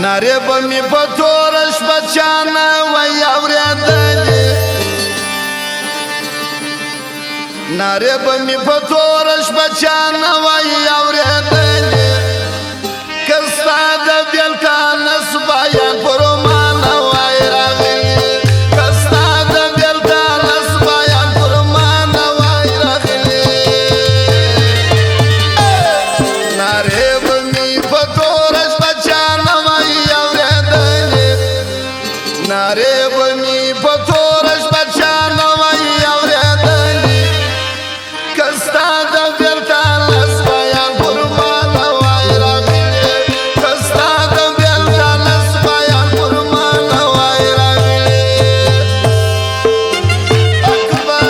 نارې به مې په توره شپه چا نه وی اورېدلې نارې به مې په توره شپه چا نه وی اورېدلې که ستا د بېلتان نسبیان پر ما نه وی راغلي که ستا د بېلتان نسبیان پر ما نه وی راغلي نارې به مې په توره شپه چا نه وی اورېدلې نارې به مې په توره شپه چا نه وی اورېدلې که ستا د بېلتان نسبیان پر ما نه وی راغلي که ستا د بېلتان نسبیان پر ما نه وی راغلي اکبر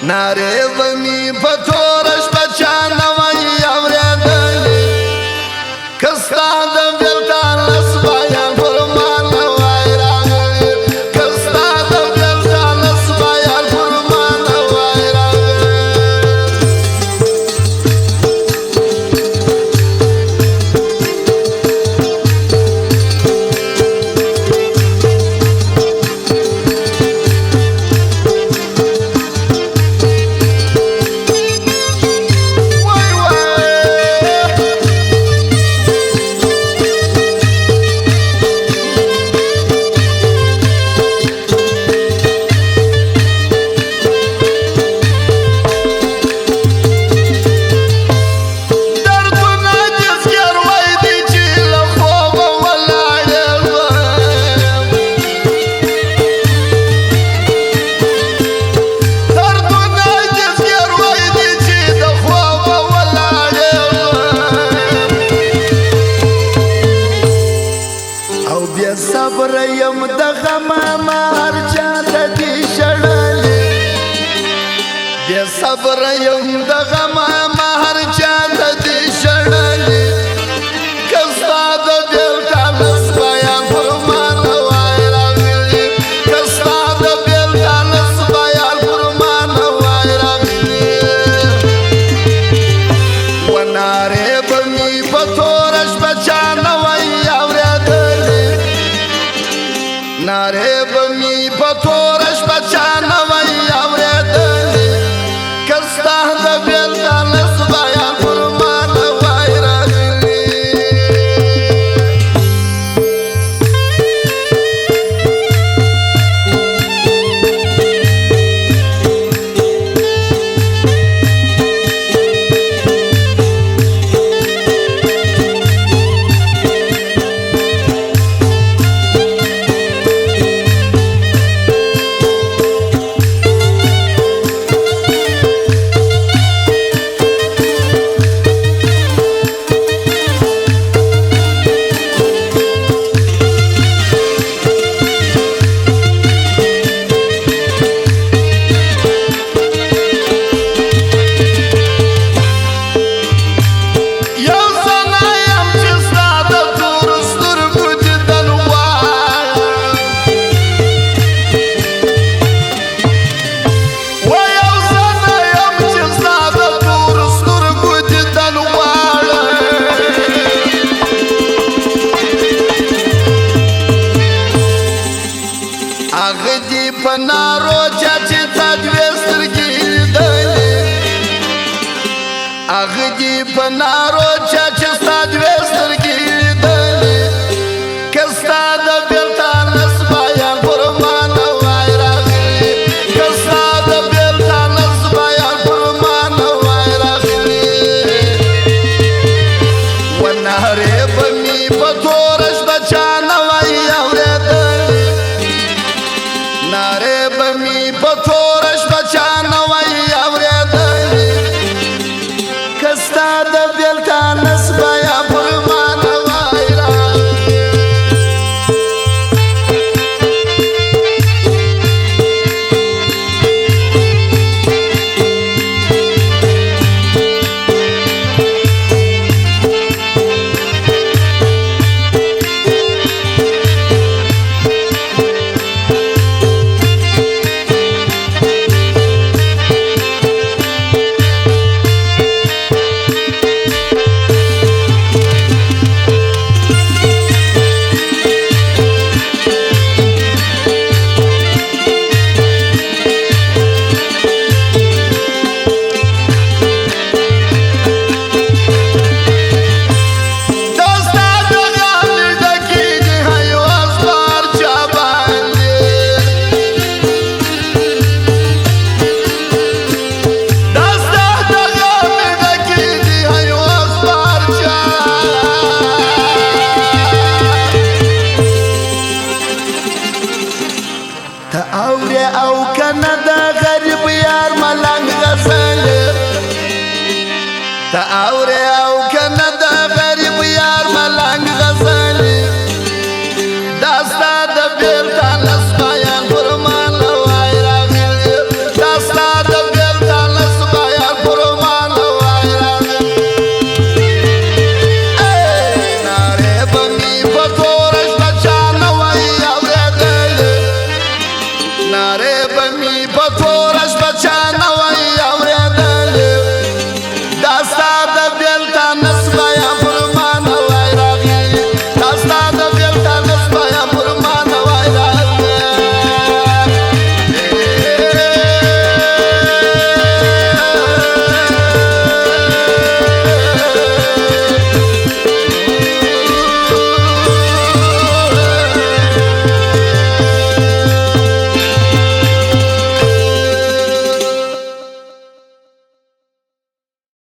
نارې به مې په توره شپه چا نه وی اورېدلې که ستا د بېلتان نسبیان پر ما نه وی راغلي که ستا د بېلتان نسبیان پر ما نه وی راغلي صبر یم د غمه هر چا ته دي شړلې بې صبر یم د غمه هر چا ته دي شړلې که ستا د بېلتان نسبیان پر ما نه وی راغلي که ستا د بېلتان نسبیان پر ما نه وی راغلي و نارې به مې په توره شپه چا نه وی اورېدلې نارې به مې په توره شپه چا نه وی اورېدلې که ستا د بېلتان نسبیان پر ما نه وی اغ دی پنارو